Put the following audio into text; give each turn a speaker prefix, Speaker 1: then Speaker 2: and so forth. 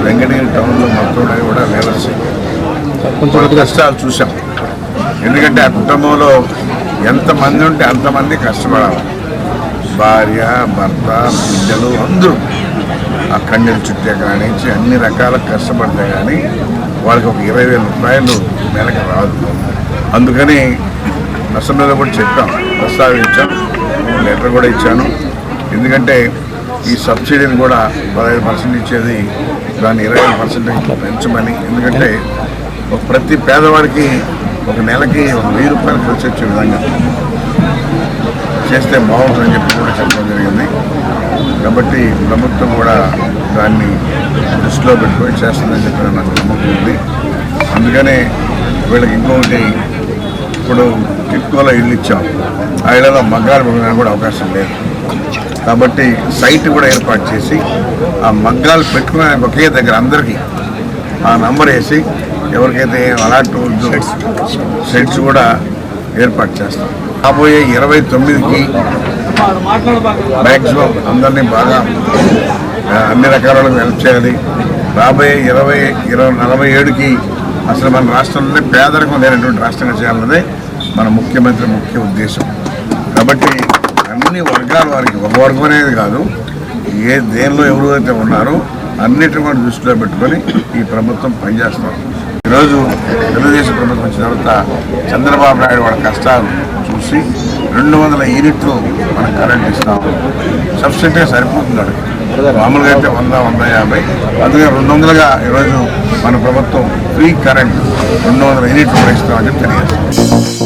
Speaker 1: వెంకటగిరి టౌన్లో మొత్తం కూడా లేవర్స్ కొంచెం కష్టాలు చూసాం. ఎందుకంటే ఆ కుటుంబంలో ఎంతమంది ఉంటే అంతమంది కష్టపడాలి. భార్య, భర్త, బిడ్డలు అందరూ ఆ కన్నీరు చుట్టే కానించి అన్ని రకాల కష్టపడతాయి. కానీ వాళ్ళకి ఒక 20,000 రూపాయలు నెలకు రాదు. అందుకని అసెంబ్లీలో కూడా చెప్పాం, ప్రస్తావించాం, లెటర్ కూడా ఇచ్చాను. ఎందుకంటే ఈ సబ్సిడీని కూడా 15% ఇచ్చేది దాన్ని 25% పెంచమని. ఎందుకంటే ప్రతి పేదవాడికి ఒక నెలకి 1,000 రూపాయలు ఖర్చు వచ్చే విధంగా చేస్తే బాగుంటుందని చెప్పి కూడా చెప్పడం జరిగింది. కాబట్టి ప్రభుత్వం కూడా దాన్ని దృష్టిలో పెట్టుకొని చేస్తుందని చెప్పి నాకు నమ్మకం ఉంది. అందుకనే వీళ్ళకి ఇంకొకటి, ఇప్పుడు టిట్కోలో ఇల్లు ఇచ్చాం, ఆ ఇళ్లలో మగ్గాలు పెట్టడానికి కూడా అవకాశం లేదు. కాబట్టి సైట్ కూడా ఏర్పాటు చేసి ఆ మగ్గాలు పెట్టుకునే ఒకే దగ్గర అందరికీ ఆ నంబర్ వేసి ఎవరికైతే అలాంటి సెట్స్ కూడా ఏర్పాటు చేస్తాం. రాబోయే 29కి మ్యాక్సిమం అందరినీ బాగా అన్ని రకాల హెల్ప్ చేయాలి. రాబోయే 2047కి అసలు మన రాష్ట్రంలోనే పేదరికం లేనటువంటి రాష్ట్రంగా చేయాలన్నదే మన ముఖ్యమంత్రి ముఖ్య ఉద్దేశం. కాబట్టి అన్ని వర్గాల వారికి, ఒక వర్గం అనేది కాదు, దేనిలో ఎవరైతే ఉన్నారో అన్నిటిని కూడా దృష్టిలో పెట్టుకొని ఈ ప్రభుత్వం పనిచేస్తాం. ఈరోజు తెలుగుదేశం ప్రభుత్వం వచ్చిన తర్వాత చంద్రబాబు నాయుడు వాళ్ళ కష్టాలు చూసి 200 యూనిట్లు మనం కరెంట్ ఇస్తాము. సబ్సిడీగా సరిపోతున్నాడు. మామూలుగా అయితే 100-150, అందుకే 200గా ఈరోజు మన ప్రభుత్వం ఫ్రీ కరెంట్ 200 యూనిట్లు కూడా ఇస్తామని తెలియజేస్తాం.